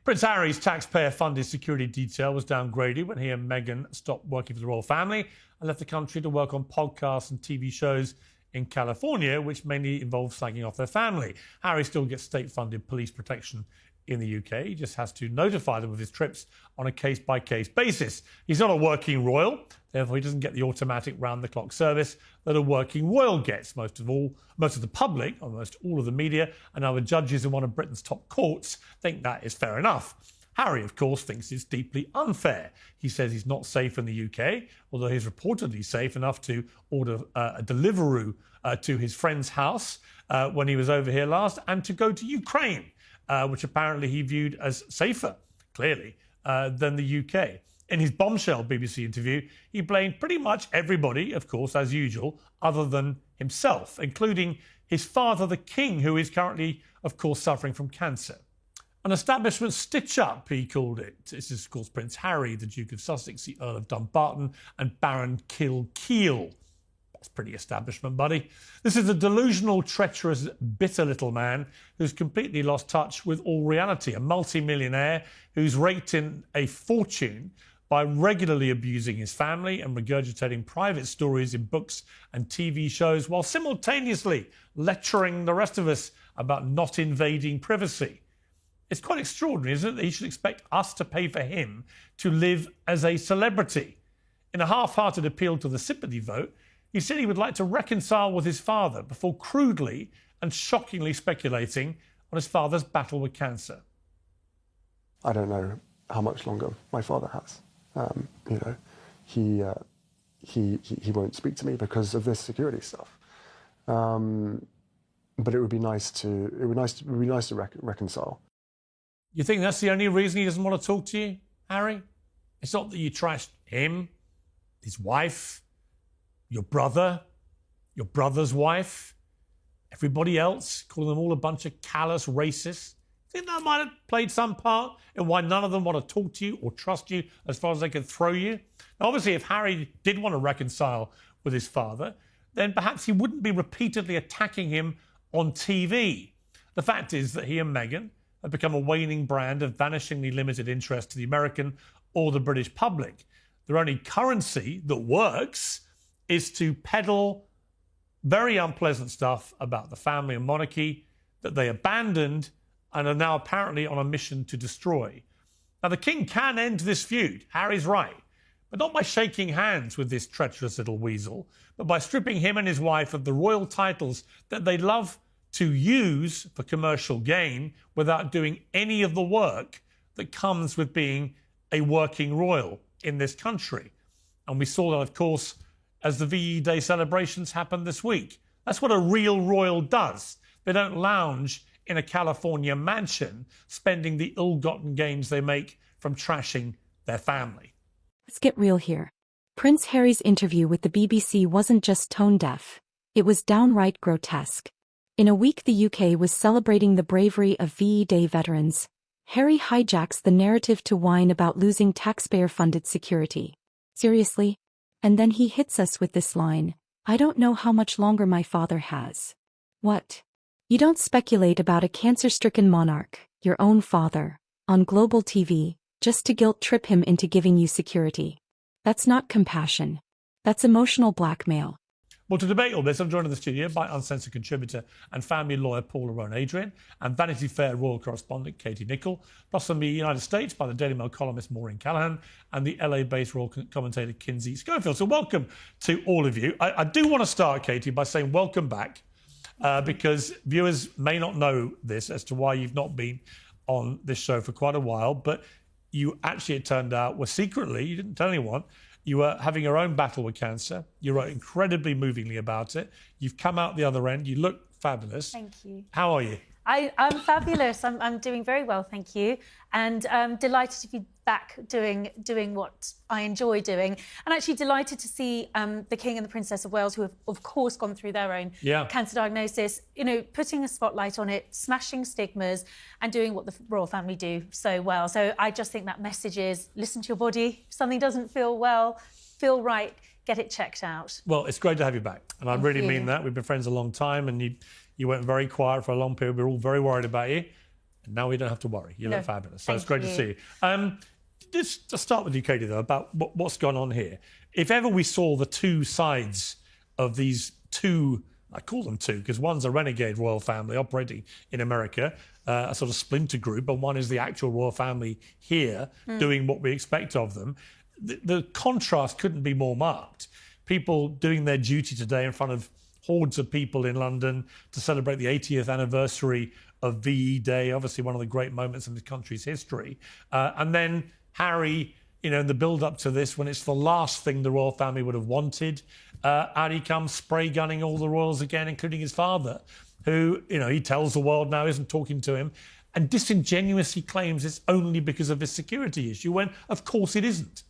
Prince Harry's taxpayer-funded security detail was downgraded when he and Meghan stopped working for the royal family and left the country to work on podcasts and TV shows in California, which mainly involves slagging off their family. Harry still gets state-funded police protection in the UK. He just has to notify them of his trips on a case-by-case basis. He's not a working royal, therefore he doesn't get the automatic round-the-clock service that a working royal gets. Most of the public, almost all of the media, and other judges in one of Britain's top courts think that is fair enough. Harry, of course, thinks it's deeply unfair. He says he's not safe in the UK, although he's reportedly safe enough to order a Deliveroo to his friend's house when he was over here last, and to go to Ukraine, which apparently he viewed as safer, clearly, than the UK. In his bombshell BBC interview, he blamed pretty much everybody, of course, as usual, other than himself, including his father, the King, who is currently, of course, suffering from cancer. An establishment stitch-up, he called it. This is, of course, Prince Harry, the Duke of Sussex, the Earl of Dumbarton, and Baron Kilkeel. That's pretty establishment, buddy. This is a delusional, treacherous, bitter little man who's completely lost touch with all reality, a multi-millionaire who's raked in a fortune by regularly abusing his family and regurgitating private stories in books and TV shows while simultaneously lecturing the rest of us about not invading privacy. It's quite extraordinary, isn't it, that he should expect us to pay for him to live as a celebrity. In a half-hearted appeal to the sympathy vote, he said he would like to reconcile with his father before crudely and shockingly speculating on his father's battle with cancer. I don't know how much longer my father has. He won't speak to me because of this security stuff. But it would be nice to reconcile. You think that's the only reason he doesn't want to talk to you, Harry? It's not that you trashed him, his wife, your brother, your brother's wife, everybody else, calling them all a bunch of callous racists. Think that might have played some part in why none of them want to talk to you or trust you as far as they can throw you? Now, obviously, if Harry did want to reconcile with his father, then perhaps he wouldn't be repeatedly attacking him on TV. The fact is that he and Meghan have become a waning brand of vanishingly limited interest to the American or the British public. Their only currency that works is to peddle very unpleasant stuff about the family and monarchy that they abandoned and are now apparently on a mission to destroy. Now, the King can end this feud, Harry's right, but not by shaking hands with this treacherous little weasel, but by stripping him and his wife of the royal titles that they love to use for commercial gain without doing any of the work that comes with being a working royal in this country. And we saw that, of course, as the VE Day celebrations happened this week. That's what a real royal does. They don't lounge in a California mansion spending the ill-gotten gains they make from trashing their family. Let's get real here. Prince Harry's interview with the BBC wasn't just tone-deaf. It was downright grotesque. In a week the UK was celebrating the bravery of VE Day veterans, Harry hijacks the narrative to whine about losing taxpayer-funded security. Seriously? And then he hits us with this line, "I don't know how much longer my father has." What? You don't speculate about a cancer-stricken monarch, your own father, on global TV, just to guilt-trip him into giving you security. That's not compassion. That's emotional blackmail. Well, to debate all this, I'm joined in the studio by Uncensored contributor and family lawyer Paula Rowan-Adrian and Vanity Fair royal correspondent Katie Nicholl, plus from the United States by the Daily Mail columnist Maureen Callahan and the LA-based royal commentator Kinsey Schofield. So welcome to all of you. I do want to start, Katie, by saying welcome back, because viewers may not know this as to why you've not been on this show for quite a while, but you actually, it turned out, were secretly, you didn't tell anyone, you were having your own battle with cancer. You wrote incredibly movingly about it. You've come out the other end. You look fabulous. Thank you. How are you? I'm fabulous. I'm doing very well, thank you. And I'm delighted to be back doing what I enjoy doing. And actually delighted to see the King and the Princess of Wales, who have, of course, gone through their own cancer diagnosis, you know, putting a spotlight on it, smashing stigmas and doing what the royal family do so well. So I just think that message is, listen to your body. If something doesn't feel right, get it checked out. Well, it's great to have you back. And I really mean that. We've been friends a long time and you went very quiet for a long period. We were all very worried about you. And now we don't have to worry. You look fabulous. So it's great to see you. Just to start with you, Katie, though, about what's gone on here. If ever we saw the two sides of these two, I call them two, because one's a renegade royal family operating in America, a sort of splinter group, and one is the actual royal family here doing what we expect of them. The contrast couldn't be more marked. People doing their duty today in front of hordes of people in London to celebrate the 80th anniversary of VE Day, obviously one of the great moments in the country's history. And then Harry, in the build-up to this, when it's the last thing the royal family would have wanted, out he comes spray gunning all the royals again, including his father, who, he tells the world now isn't talking to him, and disingenuously claims it's only because of his security issue, when, of course, it isn't.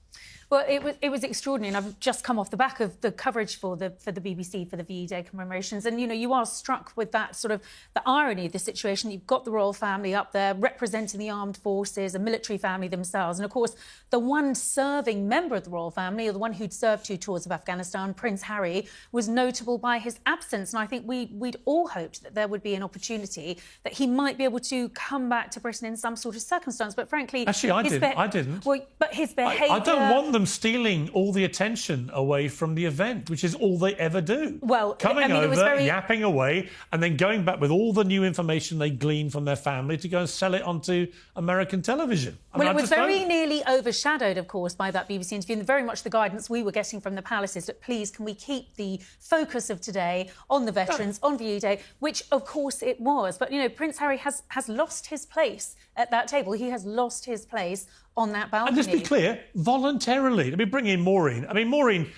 Well, it was extraordinary, and I've just come off the back of the coverage for the BBC for the VE Day commemorations, and you are struck with that sort of the irony of the situation. You've got the royal family up there representing the armed forces, a military family themselves, and of course the one serving member of the royal family, or the one who'd served 2 tours of Afghanistan, Prince Harry, was notable by his absence. And I think we'd all hoped that there would be an opportunity that he might be able to come back to Britain in some sort of circumstance. But frankly, actually, I didn't. Well, but his behaviour. I don't want them stealing all the attention away from the event, which is all they ever do. Well, coming over, yapping away, and then going back with all the new information they glean from their family to go and sell it onto American television. It was very nearly overshadowed, of course, by that BBC interview, and very much the guidance we were getting from the palace is that, please, can we keep the focus of today on the veterans, on VE Day, which, of course, it was. But, Prince Harry has lost his place at that table. He has lost his place on that balcony. And just be clear, voluntarily. Let me bring in Maureen. I mean, Maureen,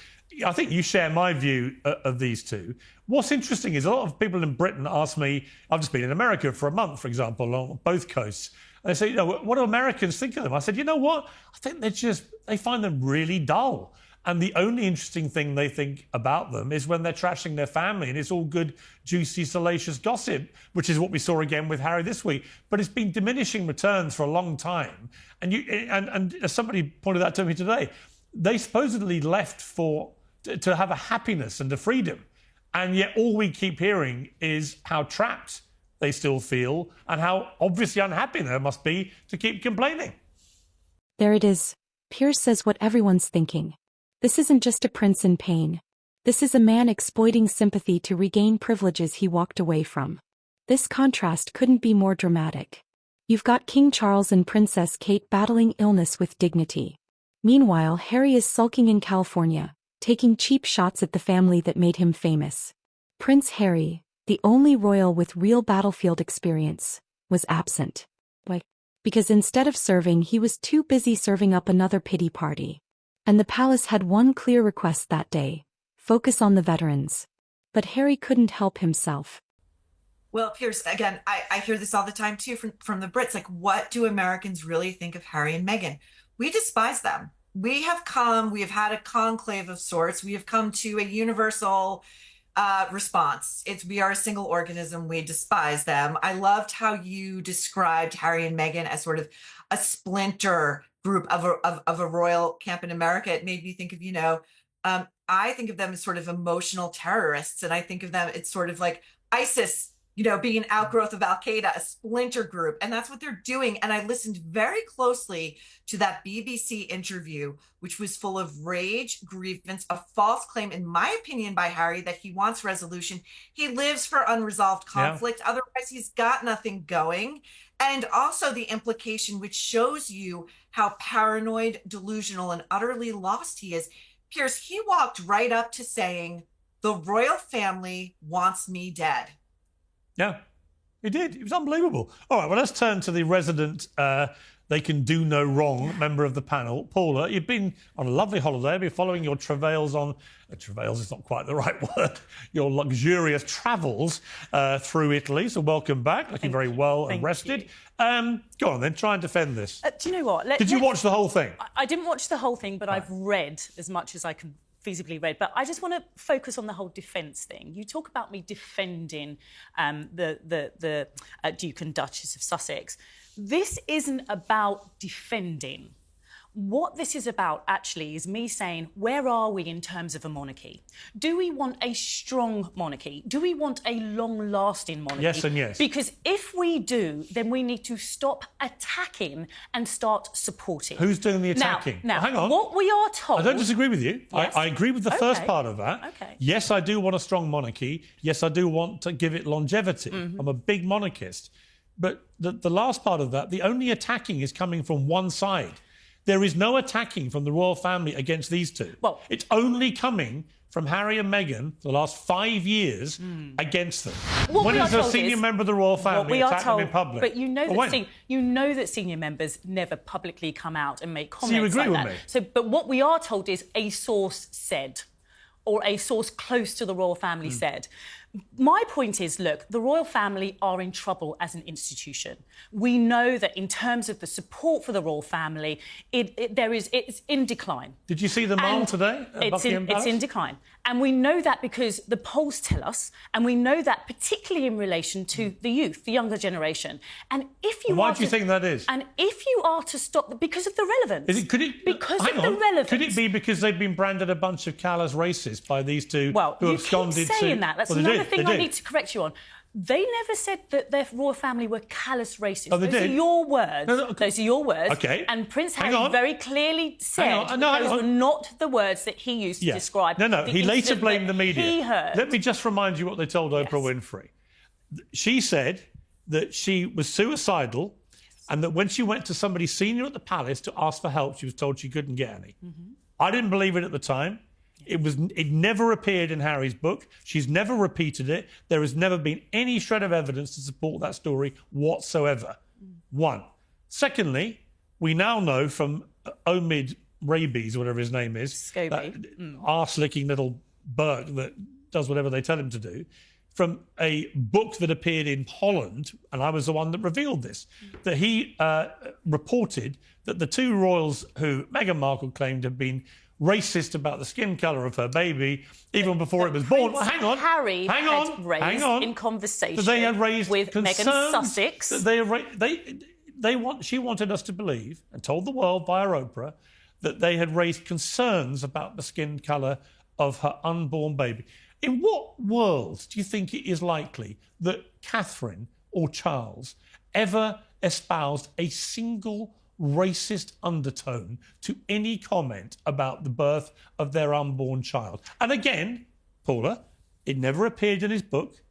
I think you share my view of these two. What's interesting is a lot of people in Britain ask me, I've just been in America for a month, for example, along both coasts. And they say, what do Americans think of them? I said, you know what? I think they find them really dull. And the only interesting thing they think about them is when they're trashing their family, and it's all good, juicy, salacious gossip, which is what we saw again with Harry this week. But it's been diminishing returns for a long time. And as somebody pointed out to me today, they supposedly left to have a happiness and a freedom. And yet all we keep hearing is how trapped they still feel and how obviously unhappy they must be to keep complaining. There it is. Piers says what everyone's thinking. This isn't just a prince in pain. This is a man exploiting sympathy to regain privileges he walked away from. This contrast couldn't be more dramatic. You've got King Charles and Princess Kate battling illness with dignity. Meanwhile, Harry is sulking in California, taking cheap shots at the family that made him famous. Prince Harry, the only royal with real battlefield experience, was absent. Why? Because instead of serving, he was too busy serving up another pity party. And the palace had one clear request that day: focus on the veterans. But Harry couldn't help himself. Well, Piers, again, I hear this all the time, too, from the Brits. Like, what do Americans really think of Harry and Meghan? We despise them. We have had a conclave of sorts. We have come to a universal response. We are a single organism. We despise them. I loved how you described Harry and Meghan as sort of a splinter group of a royal camp in America. It made me think of, I think of them as sort of emotional terrorists. And I think of them, it's sort of like ISIS, being an outgrowth of Al-Qaeda, a splinter group. And that's what they're doing. And I listened very closely to that BBC interview, which was full of rage, grievance, a false claim, in my opinion, by Harry, that he wants resolution. He lives for unresolved conflict. Yeah. Otherwise, he's got nothing going. And also the implication, which shows you how paranoid, delusional, and utterly lost he is. Piers, he walked right up to saying, the royal family wants me dead. Yeah, he did. It was unbelievable. All right, well, let's turn to the resident they can do no wrong member of the panel. Paula, you've been on a lovely holiday. I've been following your travails on... travails is not quite the right word. Your luxurious travels through Italy. So welcome back. Looking very well and rested. Go on then, try and defend this. Do you know what? Did you watch the whole thing? I didn't watch the whole thing, but I've read as much as I can feasibly read. But I just want to focus on the whole defence thing. You talk about me defending the Duke and Duchess of Sussex. This isn't about defending. What this is about, actually, is me saying, where are we in terms of a monarchy? Do we want a strong monarchy? Do we want a long-lasting monarchy? Yes and yes. Because if we do, then we need to stop attacking and start supporting. Who's doing the attacking? Now, hang on. what we are told... I don't disagree with you. Yes. I agree with the first part of that. Okay. Yes, I do want a strong monarchy. Yes, I do want to give it longevity. Mm-hmm. I'm a big monarchist. But the last part of that, the only attacking is coming from one side. There is no attacking from the royal family against these two. Well, it's only coming from Harry and Meghan for the last 5 years against them. When is a senior member of the royal family attack them in public? But you know that senior members never publicly come out and make comments So you agree like with that. me? So, but what we are told is a source said, or a source close to the royal family said. My point is, look, the royal family are in trouble as an institution. We know that in terms of the support for the royal family, it's in decline. Did you see the mall today at Buckingham Palace? It's in decline. And we know that because the polls tell us, and we know that particularly in relation to the youth, the younger generation. And if you why do you think that is? And if you are to stop, because of the relevance. Could it be because they've been branded a bunch of callous racists by these two who absconded to... Well, you keep saying that. That's another thing I need to correct you on. They never said that their royal family were callous racists. Oh, they Those did? are your words. Those are your words. Okay. And Prince Harry very clearly said those were not the words that he used to describe. He later blamed the media. He heard. Let me just remind you what they told Oprah Winfrey. She said that she was suicidal and that when she went to somebody senior at the palace to ask for help, she was told she couldn't get any. Mm-hmm. I didn't believe it at the time. It never appeared in Harry's book. She's never repeated it. There has never been any shred of evidence to support that story whatsoever. One. Secondly, we now know from Omid Rabies, whatever his name is, arse-licking little Burke that does whatever they tell him to do, from a book that appeared in Holland, and I was the one that revealed this, that he reported that the two royals who Meghan Markle claimed had been racist about the skin colour of her baby even before it was born. Harry had raised in conversation they had raised with Meghan Sussex. She wanted us to believe, and told the world via Oprah, that they had raised concerns about the skin colour of her unborn baby. In what world do you think it is likely that Catherine or Charles ever espoused a single racist undertone to any comment about the birth of their unborn child? And again, Paula, it never appeared in his book.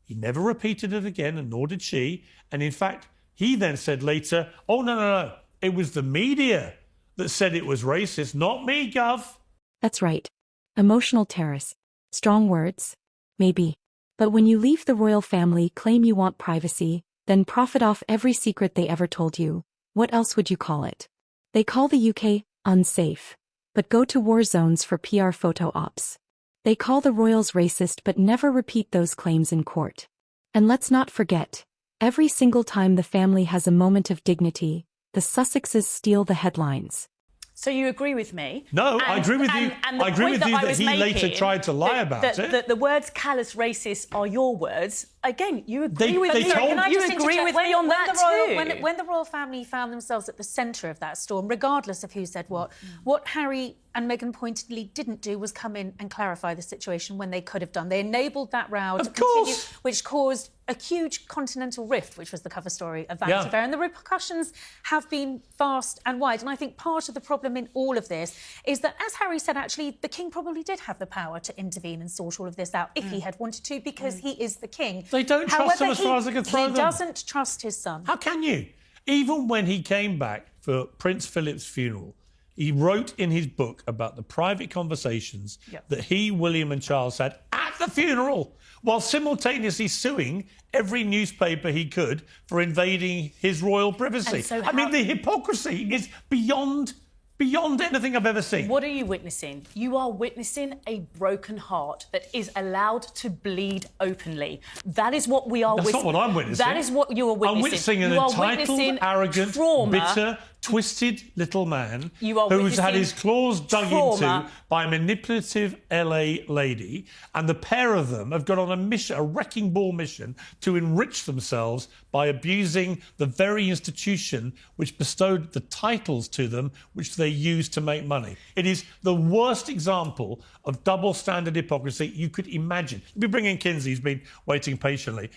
He never repeated it again, and nor did she. And in fact, he then said later, oh, no, it was the media that said it was racist, not me, Gov. That's right. Emotional terrace. Strong words. Maybe. But when you leave the royal family, claim you want privacy, then profit off every secret they ever told you, what else would you call it? They call the UK unsafe, but go to war zones for PR photo ops. They call the royals racist but never repeat those claims in court. And let's not forget, every single time the family has a moment of dignity, the Sussexes steal the headlines. So you agree with me? No, I agree with you. I agree with you that he later tried to lie about it. The words callous racist are your words. Again, you agree with me. You agree with me on that too. When the royal family found themselves at the centre of that storm, regardless of who said what Harry and Meghan pointedly didn't do was come in and clarify the situation when they could have done. They enabled that row to continue, which caused a huge continental rift, which was the cover story of Vanity Fair. And the repercussions have been vast and wide. And I think part of the problem in all of this is that, as Harry said, actually, the king probably did have the power to intervene and sort all of this out if he had wanted to, because he is the king. They don't trust him as far as they can throw them. He doesn't trust his son. How can you? Even when he came back for Prince Philip's funeral, he wrote in his book about the private conversations that he, William and Charles had at the funeral, while simultaneously suing every newspaper he could for invading his royal privacy. I mean, the hypocrisy is beyond anything I've ever seen. What are you witnessing? You are witnessing a broken heart that is allowed to bleed openly. That is what we are witnessing. That's not what I'm witnessing. That is what you are witnessing. I'm witnessing an entitled, arrogant, bitter, twisted little man You are who's had witnessing his claws dug trauma. into by a manipulative LA lady, and the pair of them have got on a mission, a wrecking ball mission, to enrich themselves by abusing the very institution which bestowed the titles to them, which they used to make money. It is the worst example of double standard hypocrisy you could imagine. Let me bring in Kinsey, who's been waiting patiently.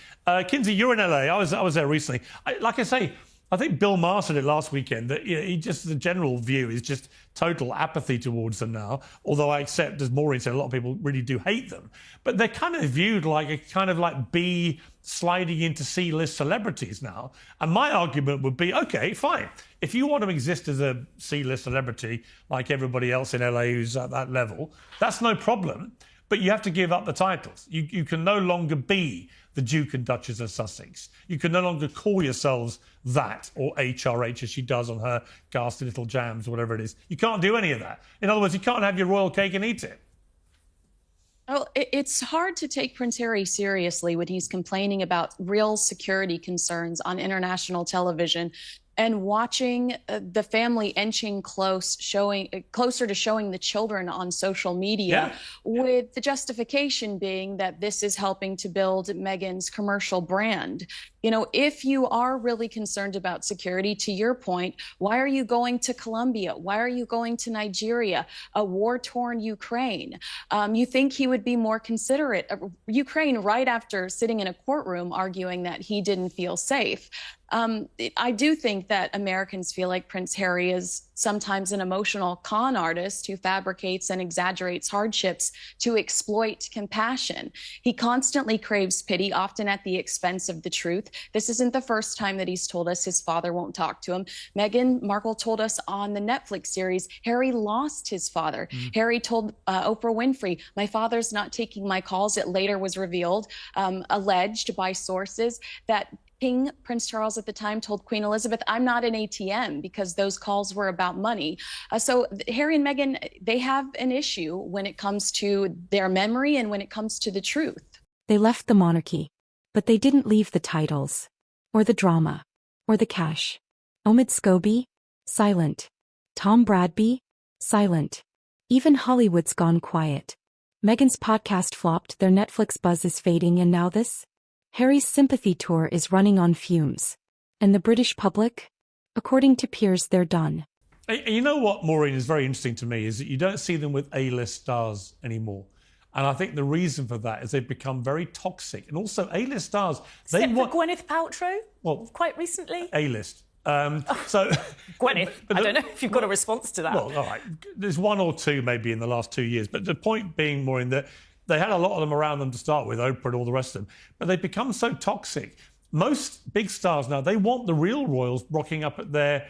Kinsey, you're in LA. I was there recently. Like I say, I think Bill Maher said it last weekend that the general view is just total apathy towards them now. Although I accept, as Maureen said, a lot of people really do hate them. But they're kind of viewed like a kind of like B sliding into C-list celebrities now. And my argument would be, okay, fine. If you want to exist as a C-list celebrity like everybody else in LA who's at that level, that's no problem. But you have to give up the titles. You can no longer be the Duke and Duchess of Sussex. You can no longer call yourselves that, or HRH as she does on her ghastly little jams or whatever it is. You can't do any of that. In other words, you can't have your royal cake and eat it. Well, it's hard to take Prince Harry seriously when he's complaining about real security concerns on international television and watching the family inching closer to showing the children on social media, with the justification being that this is helping to build Meghan's commercial brand. You know, if you are really concerned about security, to your point, why are you going to Colombia? Why are you going to Nigeria, a war-torn Ukraine? You think he would be more considerate of Ukraine right after sitting in a courtroom arguing that he didn't feel safe. I do think that Americans feel like Prince Harry is sometimes an emotional con artist who fabricates and exaggerates hardships to exploit compassion. He constantly craves pity, often at the expense of the truth. This isn't the first time that he's told us his father won't talk to him. Meghan Markle told us on the Netflix series, Harry lost his father. Harry told Oprah Winfrey, my father's not taking my calls. It later was revealed, alleged by sources, that King Prince Charles at the time told Queen Elizabeth, I'm not an ATM, because those calls were about money. So Harry and Meghan, they have an issue when it comes to their memory and when it comes to the truth. They left the monarchy, but they didn't leave the titles, or the drama, or the cash. Omid Scobie? Silent. Tom Bradby? Silent. Even Hollywood's gone quiet. Meghan's podcast flopped, their Netflix buzz is fading, and now this? Harry's sympathy tour is running on fumes. And the British public? According to peers, they're done. You know what, Maureen, is very interesting to me is that you don't see them with A-list stars anymore. And I think the reason for that is they've become very toxic. And also A-list stars... Except for Gwyneth Paltrow, well, quite recently. A-list. So Gwyneth, I don't know if you've got a response to that. Well, all right. There's one or two maybe in the last 2 years. But the point being, Maureen, that they had a lot of them around them to start with, Oprah and all the rest of them. But they've become so toxic. Most big stars now, they want the real royals rocking up at their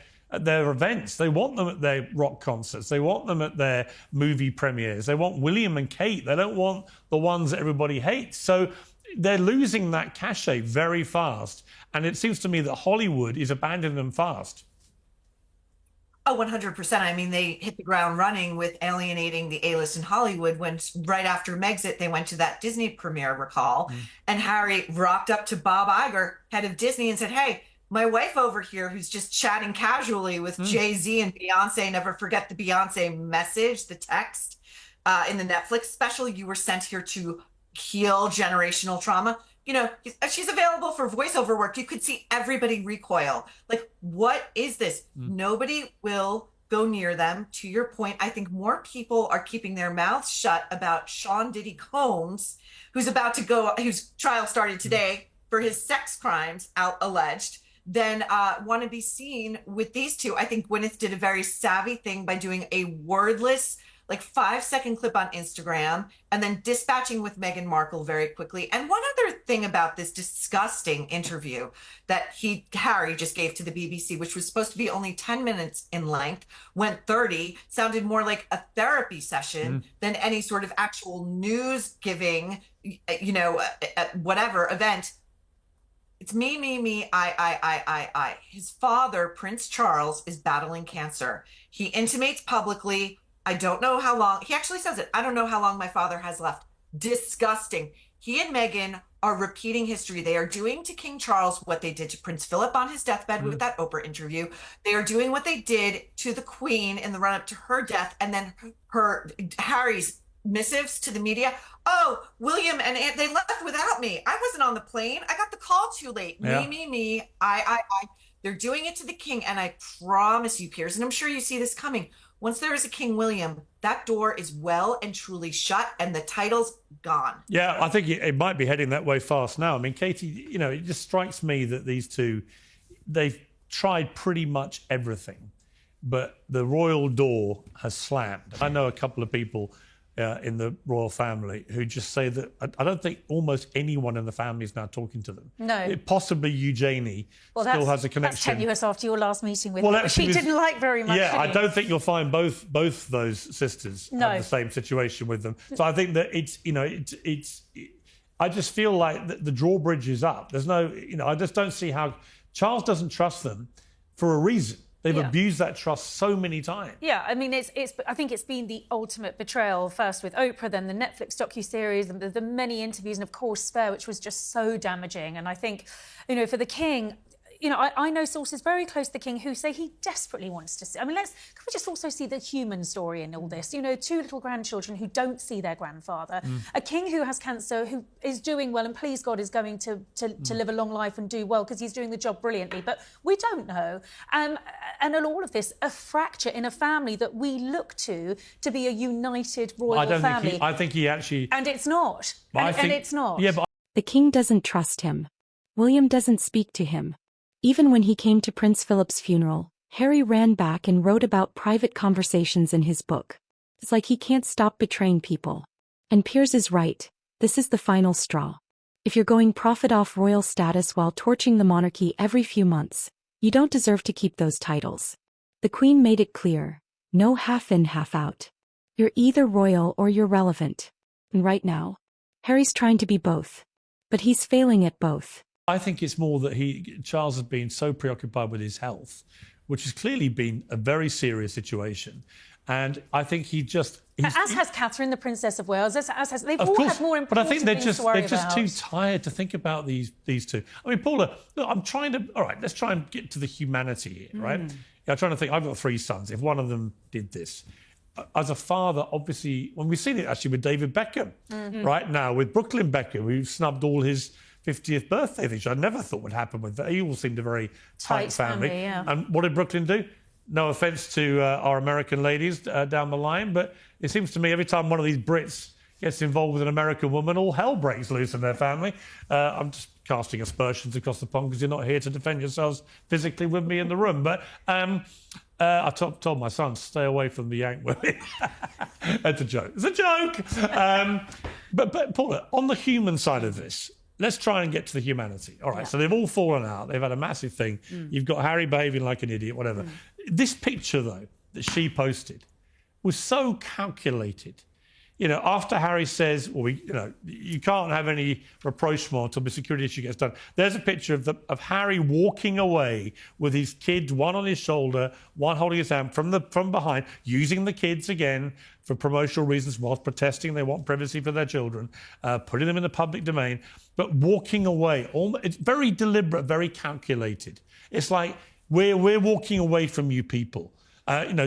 events. They want them at their rock concerts. They want them at their movie premieres. They want William and Kate. They don't want the ones that everybody hates. So they're losing that cachet very fast. And it seems to me that Hollywood is abandoning them fast. Oh, 100%. I mean, they hit the ground running with alienating the A-list in Hollywood when right after Megxit, they went to that Disney premiere, recall, and Harry rocked up to Bob Iger, head of Disney, and said, hey, my wife over here who's just chatting casually with Jay-Z and Beyonce, never forget the Beyonce message, the text in the Netflix special, you were sent here to heal generational trauma. You know, she's available for voiceover work. You could see everybody recoil. Like, what is this? Nobody will go near them. To your point, I think more people are keeping their mouths shut about Sean Diddy Combs, whose trial started today for his sex crimes alleged, than want to be seen with these two. I think Gwyneth did a very savvy thing by doing a wordless, like 5-second clip on Instagram and then dispatching with Meghan Markle very quickly. And one other thing about this disgusting interview that Harry just gave to the BBC, which was supposed to be only 10 minutes in length, went 30, sounded more like a therapy session than any sort of actual news giving, whatever event. It's me, I. His father, Prince Charles, is battling cancer. He intimates publicly, I don't know how long. He actually says it. I don't know how long my father has left. Disgusting. He and Meghan are repeating history. They are doing to King Charles what they did to Prince Philip on his deathbed with that Oprah interview. They are doing what they did to the Queen in the run-up to her death, and then Harry's missives to the media. Oh, William and Aunt, they left without me. I wasn't on the plane. I got the call too late. Yeah. Me. I. They're doing it to the king, and I promise you, Piers, and I'm sure you see this coming. Once there is a King William, that door is well and truly shut, and the title's gone. Yeah, I think it might be heading that way fast now. I mean, Katie, you know, it just strikes me that these two, they've tried pretty much everything, but the royal door has slammed. I know a couple of people in the royal family who just say that I don't think almost anyone in the family is now talking to them. No. Possibly Eugenie still has a connection. That's tenuous after your last meeting with her, which she didn't like very much. Yeah, I don't think you'll find both those sisters have the same situation with them. So I think that it's, you know, I just feel like the drawbridge is up. There's no, you know, I just don't see how Charles doesn't trust them for a reason. They've abused that trust so many times. Yeah, I mean, I think it's been the ultimate betrayal, first with Oprah, then the Netflix docuseries, the many interviews, and of course Spare, which was just so damaging. And I think, you know, for the king, you know, I know sources very close to the king who say he desperately wants to see. I mean, can we just also see the human story in all this? You know, 2 little grandchildren who don't see their grandfather, a king who has cancer, who is doing well, and please God is going to live a long life and do well because he's doing the job brilliantly. But we don't know. And in all of this, a fracture in a family that we look to be a united royal family. I think he actually... And it's not. And it's not. Yeah, but The king doesn't trust him. William doesn't speak to him. Even when he came to Prince Philip's funeral, Harry ran back and wrote about private conversations in his book. It's like he can't stop betraying people. And Piers is right. This is the final straw. If you're going profit off royal status while torching the monarchy every few months, you don't deserve to keep those titles. The Queen made it clear. No half in, half out. You're either royal or you're relevant. And right now, Harry's trying to be both. But he's failing at both. I think it's more that Charles has been so preoccupied with his health, which has clearly been a very serious situation. And I think as has Catherine, the Princess of Wales, they've all had more important but I think they're things to worry just about. too tired to think about these two. I mean, Paula, look, all right, let's try and get to the humanity here, right? Yeah, I'm trying to think, I've got 3 sons. If one of them did this, as a father, obviously, when we've seen it actually with David Beckham, right now, with Brooklyn Beckham, who snubbed all his 50th birthday, which I never thought would happen with that. He all seemed a very tight family. Yeah. And what did Brooklyn do? No offence to our American ladies down the line, but it seems to me every time one of these Brits gets involved with an American woman, all hell breaks loose in their family. I'm just casting aspersions across the pond because you're not here to defend yourselves physically with me in the room. But I told my son, stay away from the Yank women. That's a joke. It's a joke. But Paula, on the human side of this, let's try and get to the humanity. All right, so they've all fallen out. They've had a massive thing. You've got Harry behaving like an idiot, whatever. This picture, though, that she posted was so calculated. You know, after Harry says, well, you can't have any rapprochement until the security issue gets done. There's a picture of Harry walking away with his kids, one on his shoulder, one holding his hand from behind, using the kids again for promotional reasons whilst protesting they want privacy for their children, putting them in the public domain, but walking away. It's very deliberate, very calculated. It's like, we're walking away from you people.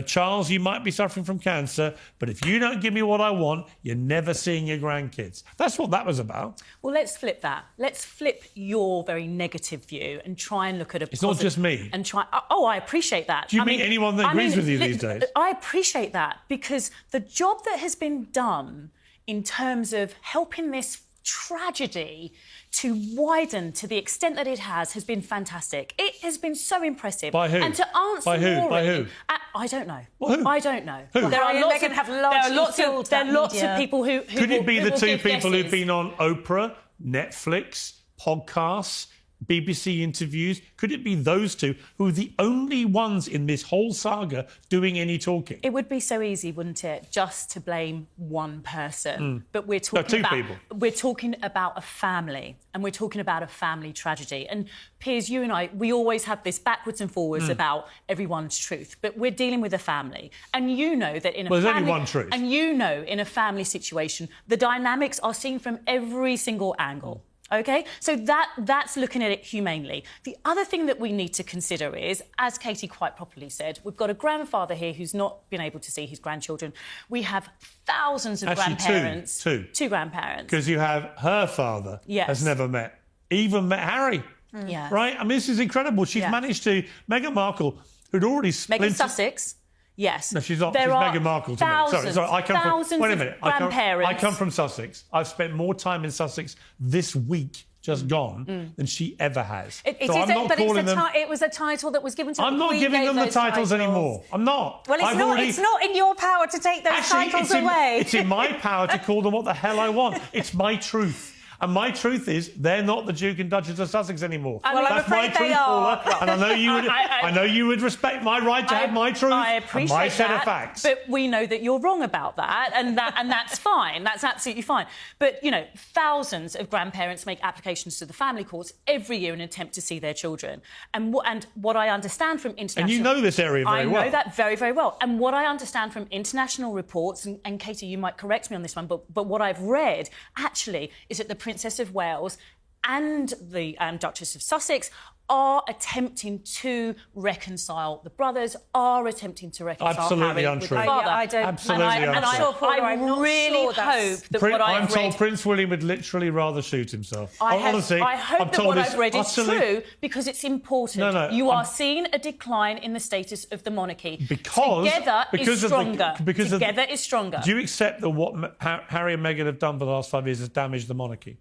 Charles, you might be suffering from cancer, but if you don't give me what I want, you're never seeing your grandkids. That's what that was about. Well, let's flip that. Let's flip your very negative view and try and look at It's not just me. And try. Oh, I appreciate that. Do you meet anyone that agrees with you these days? I appreciate that because the job that has been done in terms of helping this tragedy to widen to the extent that it has been fantastic. It has been so impressive. By who? And to answer By who? more By who? I don't know. Well, who? I don't know. Who? There are Harry and lots Meghan of, have there largely are lots filled of, there are that lots media. of people who Could it be the two give people who've guesses. been on Oprah, Netflix, podcasts, BBC interviews? Could it be those two who are the only ones in this whole saga doing any talking? It would be so easy, wouldn't it, just to blame one person? But we're talking We're talking about a family, and we're talking about a family tragedy. And Piers, you and I, we always have this backwards and forwards about everyone's truth, but we're dealing with a family, and you know that in a there's family, only one truth. And you know, in a family situation, the dynamics are seen from every single angle. OK, so that's looking at it humanely. The other thing that we need to consider is, as Katie quite properly said, we've got a grandfather here who's not been able to see his grandchildren. We have thousands of grandparents. Two grandparents. Because you have her father has never even met Harry. Yeah. Right? I mean, this is incredible. She's managed to... Meghan Markle, who'd already splintered... Meghan Sussex. Yes. No, she's not. There she's are Meghan Markle to me. Sorry. I come from. Wait a minute. I come from Sussex. I've spent more time in Sussex this week, just gone, than she ever has. It was a title that was given to. I'm not giving them the titles anymore. I'm not. Well, it's not in your power to take those titles away. It's in my power to call them what the hell I want. It's my truth. And my truth is, they're not the Duke and Duchess of Sussex anymore. Well, that's my truth, Paula. And I know you would. I know you would respect my right to have my truth and my set of facts. But we know that you're wrong about that, and that's fine. That's absolutely fine. But thousands of grandparents make applications to the family courts every year in an attempt to see their children. And what I understand from international, and you know this area very well. I know that very, very well. And what I understand from international reports, and Katie, you might correct me on this one, but what I've read actually is that the Princess of Wales and the Duchess of Sussex are attempting to reconcile. The brothers are attempting to reconcile Harry with the father. I don't. Absolutely untrue. I really hope that what I've read... I'm told Prince William would literally rather shoot himself. Honestly, I hope that what I've read is true, because it's important. No, you are seeing a decline in the status of the monarchy. Together is stronger. Together is stronger. Do you accept that what Harry and Meghan have done for the last 5 years has damaged the monarchy?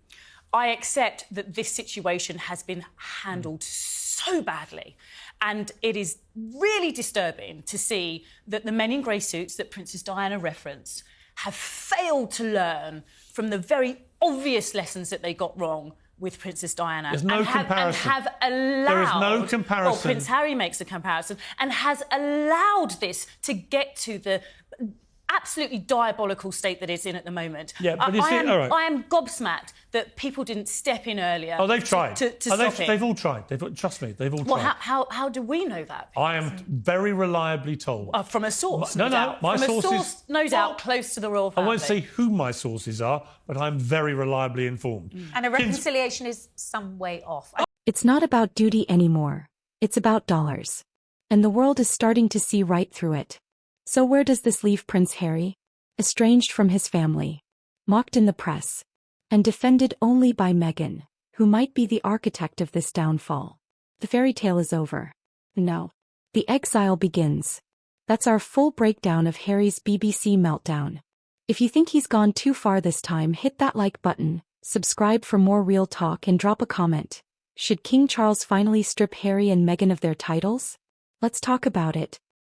I accept that this situation has been handled so badly, and it is really disturbing to see that the men in grey suits that Princess Diana referenced have failed to learn from the very obvious lessons that they got wrong with Princess Diana. There's no comparison. And have allowed... There is no comparison. Well, Prince Harry makes a comparison and has allowed this to get to the absolutely diabolical state that it's in at the moment. Yeah, but I am gobsmacked that people didn't step in earlier. Oh, they've tried. To stop it. They've all tried. Trust me, they've all tried. Well, how do we know that? I am very reliably told. From a source, no doubt. My from sources... a source, no doubt, close to the royal family. I won't say who my sources are, but I'm very reliably informed. And a reconciliation is some way off. It's not about duty anymore. It's about dollars. And the world is starting to see right through it. So where does this leave Prince Harry? Estranged from his family, mocked in the press, and defended only by Meghan, who might be the architect of this downfall. The fairy tale is over. No. The exile begins. That's our full breakdown of Harry's BBC meltdown. If you think he's gone too far this time, hit that like button, subscribe for more real talk, and drop a comment. Should King Charles finally strip Harry and Meghan of their titles? Let's talk about it.